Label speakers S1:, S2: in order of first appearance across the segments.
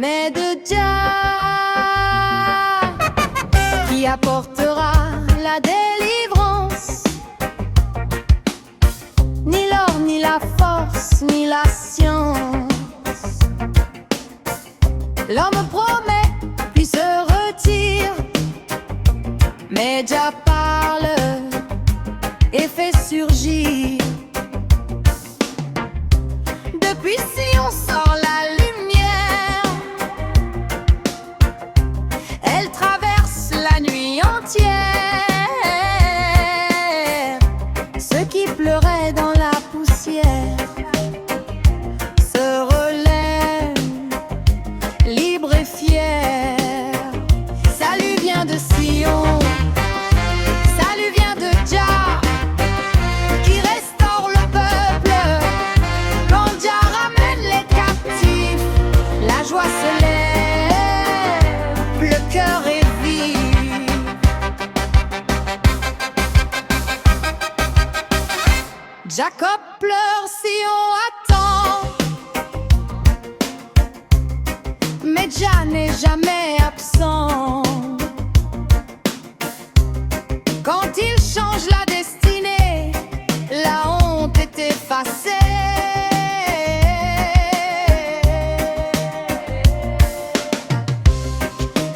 S1: mais de Jah qui apportera la délivrance. Ni l'or, ni la force, ni la science. L'homme promet, puis se retire, mais Jah parle et fait surgir. Depuis Sion sort la lumière, elle traverse la nuit entière. Ceux qui pleuraient dans la poussière se relèvent, libres et fiers. Salut vient de Sion, salut vient de Jah, qui restaure le peuple. Quand Jah ramène les captifs, la joie se lève, le cœur est vif. Jacob pleure, Sion attend, mais Jah n'est jamais absent. Quand il change la destinée, la honte est effacée.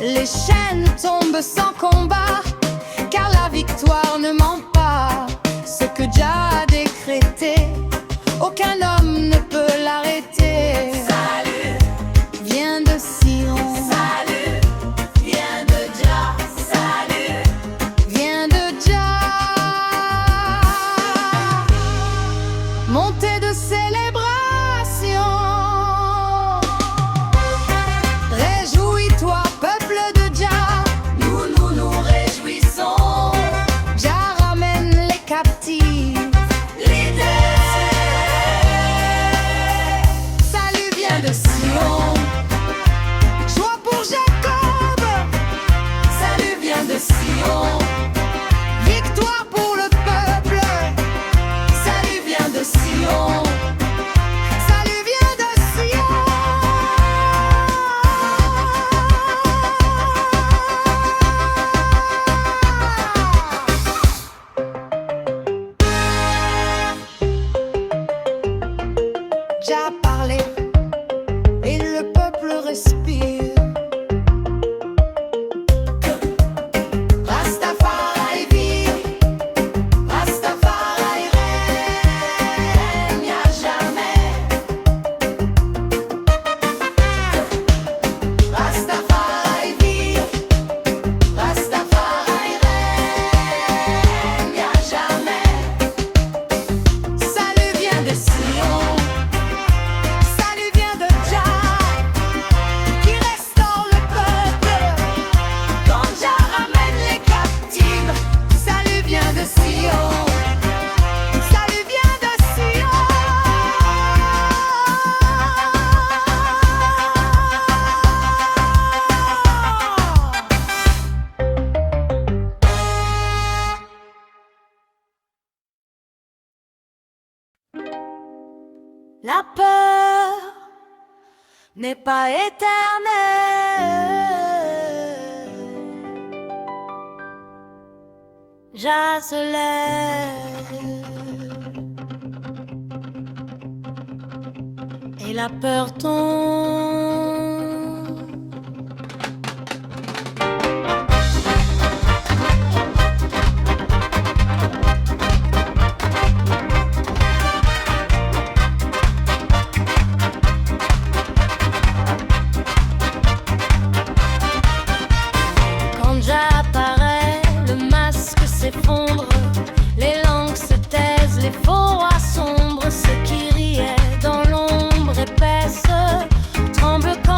S1: Les chaînes tombent sans combat, car la victoire ne ment pas. Ce que Jah a décrété, aucun homme ne peut l'arrêter. Salut vient de Sion, salut vient de Jah, salut vient de Jah. Montée de célébration, réjouis-toi peuple de Jah, nous réjouissons. Jah ramène les captifs, salut vient de Sion, joie pour Jacob. Salut vient de Sion, victoire pour le peuple. Salut vient de Sion, salut vient de Sion. Jah parlé et le peuple respire. Rastafari vive, Rastafari règne à jamais. Rastafari vive, Rastafari règne à jamais. Salut vient de Sion, salut vient de Jah, qui restaure le peuple. Quand Jah ramène les captifs, salut vient de Sion, salut vient de Sion. La peur n'est pas éternelle. Jah se lève et la peur tombe. Quand Jah apparaît, le masque s'effondre, les langues se taisent, les faux rois sombres, ceux qui riaient dans l'ombre épaisse tremblent quand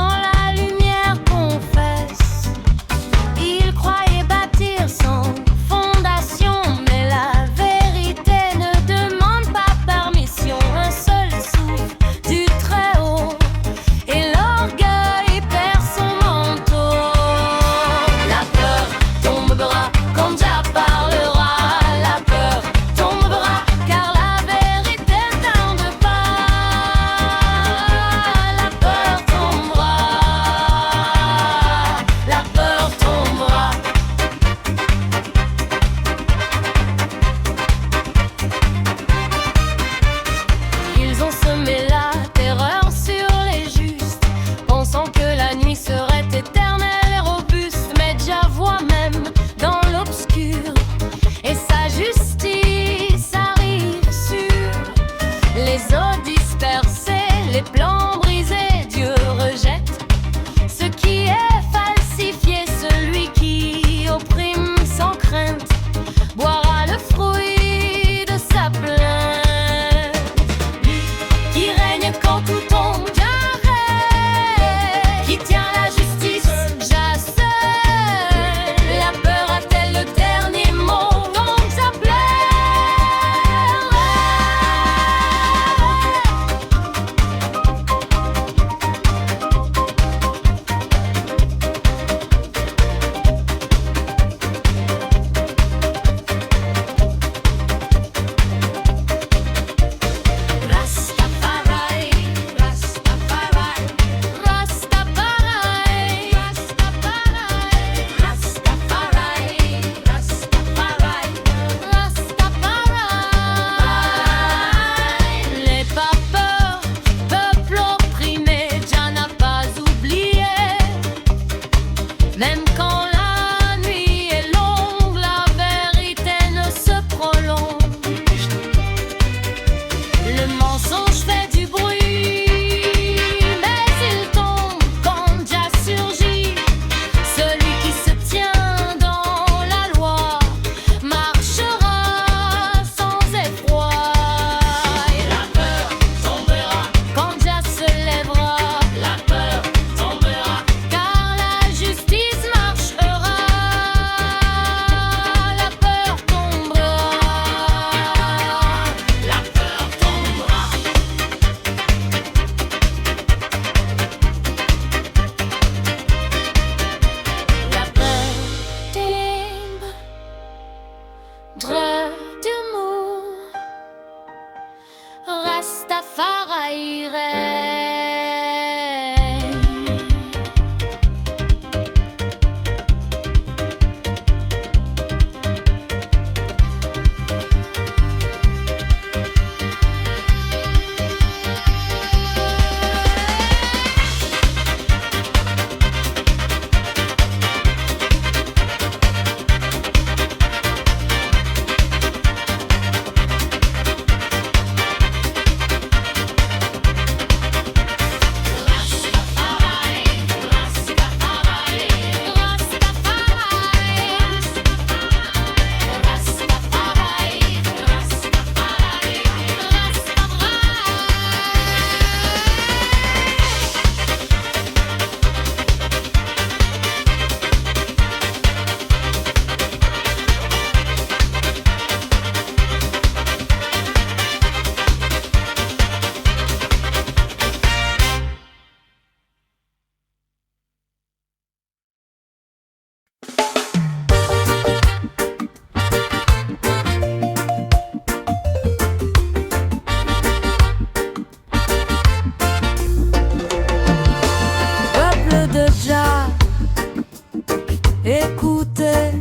S1: Écoutez,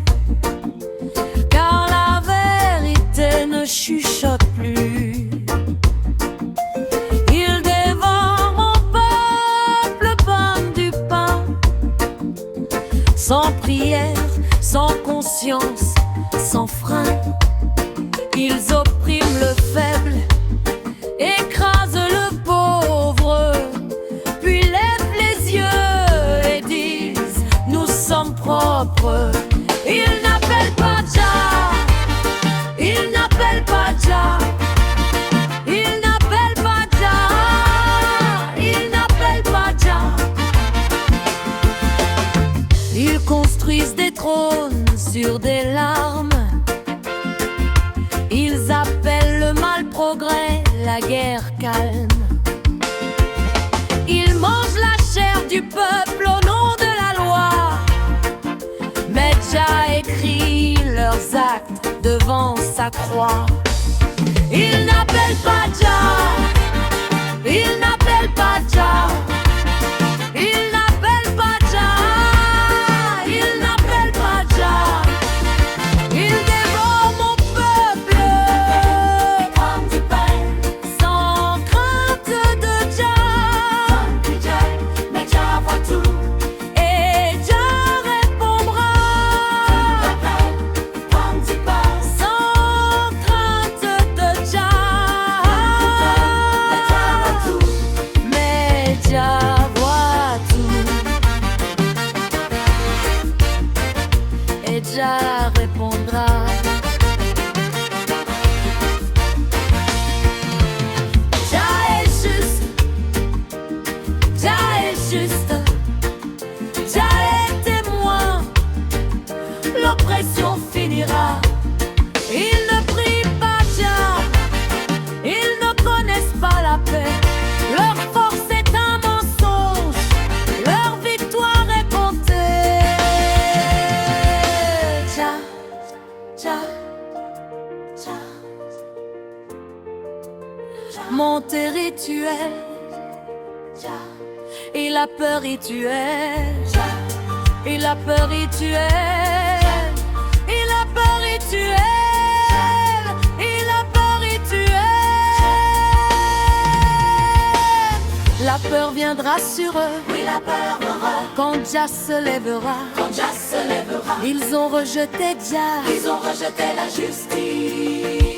S1: car la vérité ne chuchote plus. Il dévore mon peuple comme du pain, sans prière, sans conscience, sans frein. Ils oppriment le faible, écrasent le pauvre, puis lèvent les yeux et disent nous sommes propres. Ils n'appellent pas Jah, ils n'appellent pas Jah, ils n'appellent pas Jah, ils n'appellent pas Jah. Ils construisent des trônes sur des larmes. Ils appellent le mal progrès, la guerre calme. Ils mangent la chair du peuple au nom de la loi. Mais Jah écrit leurs actes devant sa croix. Ils n'appellent pas Jah, ils n'appellent pas Jah, ils n'appellent pas Jah, ils n'appellent pas Jah. Ils dévorent mon peuple comme du pain, sans crainte de Jah. Mais Jah voit tout et Jah répondra. Comme du pain, sans crainte de Jah. Mais Jah voit tout et Jah répondra. Jah est juste, Jah est juste, Jah est témoin, l'oppression finira. Ils ne prient pas Jah, ils ne connaissent pas la paix. Leur force est un mensonge, leur victoire est comptée. Jah, Jah, Jah. Monter rituel, Jah. Et la peur rituel, Jah. Et la peur rituel, et la peur rituel, et la peur rituel. La peur viendra sur eux, oui la peur viendra. Quand Jah se lèvera, quand Jah se lèvera. Ils ont rejeté Jah, ils ont rejeté la justice.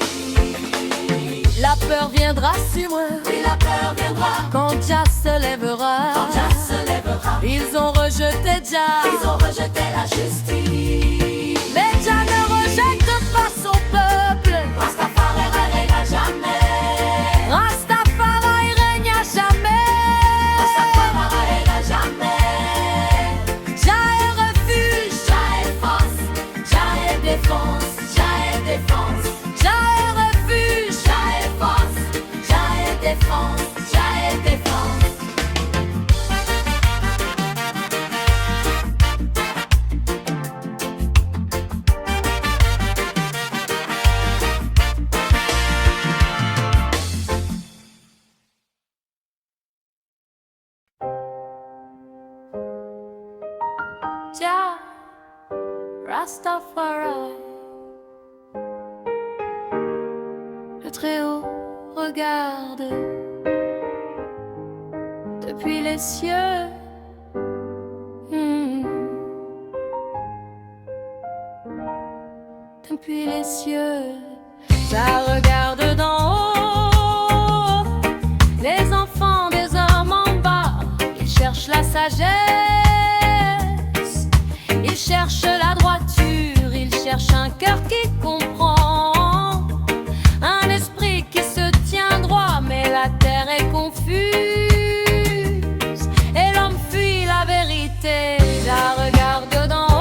S1: La peur viendra sur eux, oui la peur viendra. Quand Jah se lèvera, quand Jah se lèvera. Ils ont rejeté Jah, ils ont rejeté la justice. Mais Jah ne rejette pas son peuple. Rastafari règne à jamais. Rastafari règne à jamais. Rastafari règne à jamais. Jah est refuge, Jah est force, Jah est défense, Jah est défense. Jah est refuge, Jah est force, Jah est défense, Jah est défense.
S2: Rastafari. Le Très-Haut regarde depuis les cieux. Depuis les cieux, ça regarde d'en haut. Les enfants des hommes en bas, ils cherchent la sagesse, ils cherchent la droiture, ils cherchent un cœur qui comprend, un esprit qui se tient droit, mais la terre est confuse et l'homme fuit la vérité. Ça regarde d'en haut.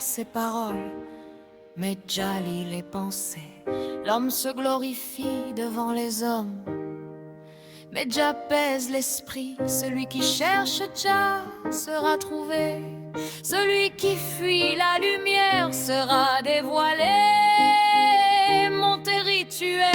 S1: Ses paroles, mais Jah lit les pensées. L'homme se glorifie devant les hommes, mais Jah pèse l'esprit. Celui qui cherche Jah sera trouvé. Celui qui fuit la lumière sera dévoilé. Monté rituel.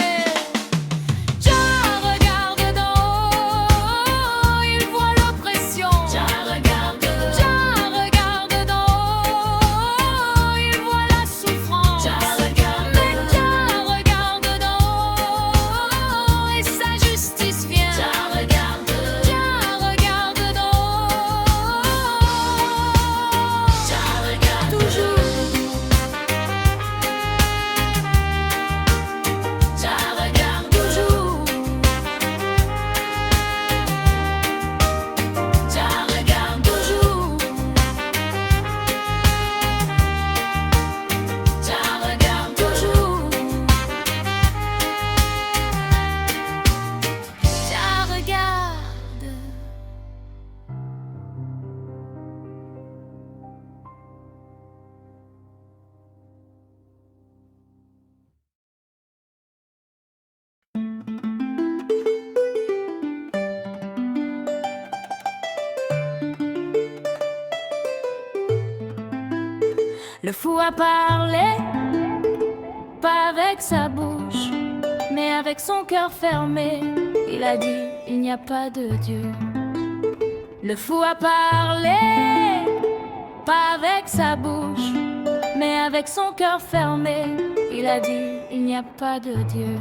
S1: Le fou a parlé, pas avec sa bouche, mais avec son cœur fermé. Il a dit, il n'y a pas de Dieu. Le fou a parlé, pas avec sa bouche, mais avec son cœur fermé. Il a dit, il n'y a pas de Dieu.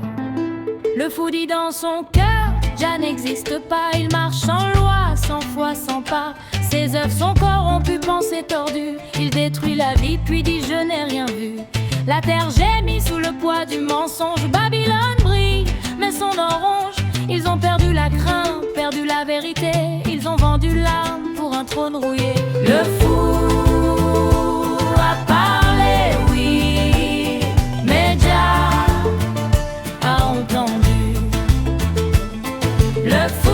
S1: Le fou dit dans son cœur, Jah n'existe pas. Il marche sans loi, sans foi, sans pas. Ses œuvres sont corrompues, pensées tordues. Il détruit la vie, puis dit je n'ai rien vu. La terre gémit sous le poids du mensonge. Babylone brille, mais son orange. Ils ont perdu la crainte, perdu la vérité. Ils ont vendu l'âme pour un trône rouillé. Le fou a parlé, oui, mais Jah a entendu. Le fou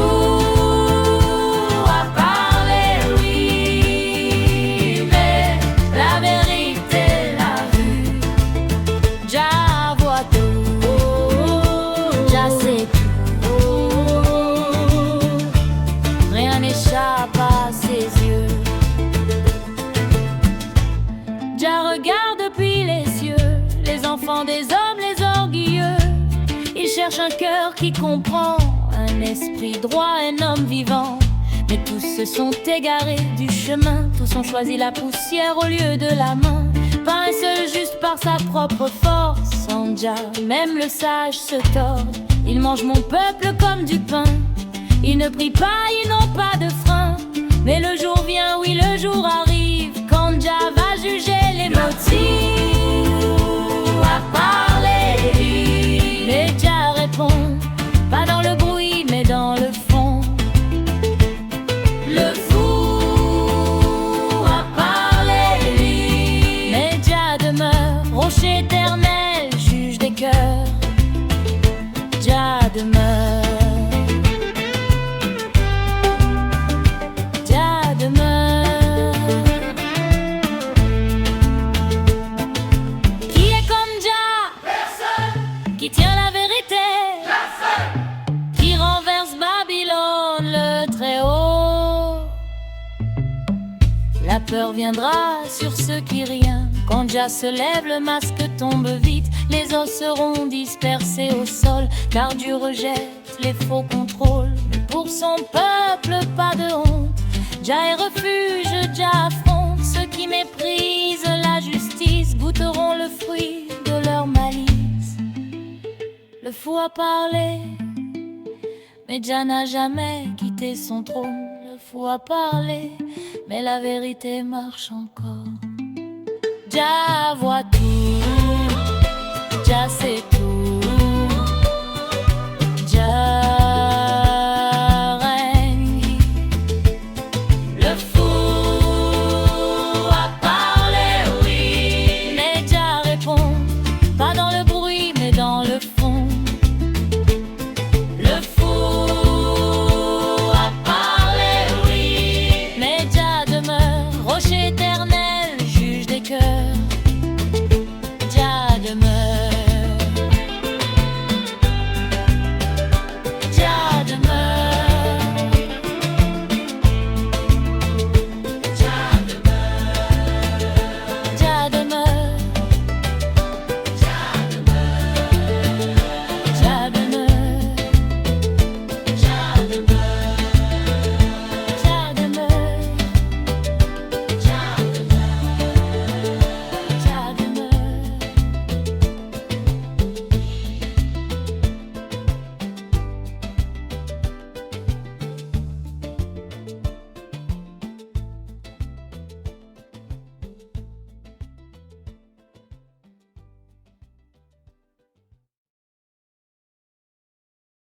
S1: shop.
S2: cherche un cœur qui comprend, un esprit droit, un homme vivant. Mais tous se sont égarés du chemin, tous ont choisi la poussière au lieu de la main. Pas un seul juste par sa propre force, sans Jah, même le sage se tord. Ils mangent mon peuple comme du pain, ils ne prient pas, ils n'ont pas de frein. Mais le jour vient, oui le jour arrive, quand Jah va juger les motifs. À parler, mais Jah répond, pas dans le bruit mais dans le fond. Le fou a parlé, mais Jah demeure, rocher éternel, juge des cœurs. Jah demeure. Qui tient la vérité, qui renverse Babylone le Très-Haut. La peur viendra sur ceux qui rien. Quand Jah se lève, le masque tombe vite. Les os seront dispersés au sol, car Dieu rejette les faux contrôles. Mais pour son peuple, pas de honte. Jah est refuge, Jah affronte. Ceux qui méprisent la justice goûteront le fruit de leur malice. Le fou a parlé, mais Jah n'a jamais quitté son trône. Le fou a parlé, mais la vérité marche encore. Jah voit tout, Jah sait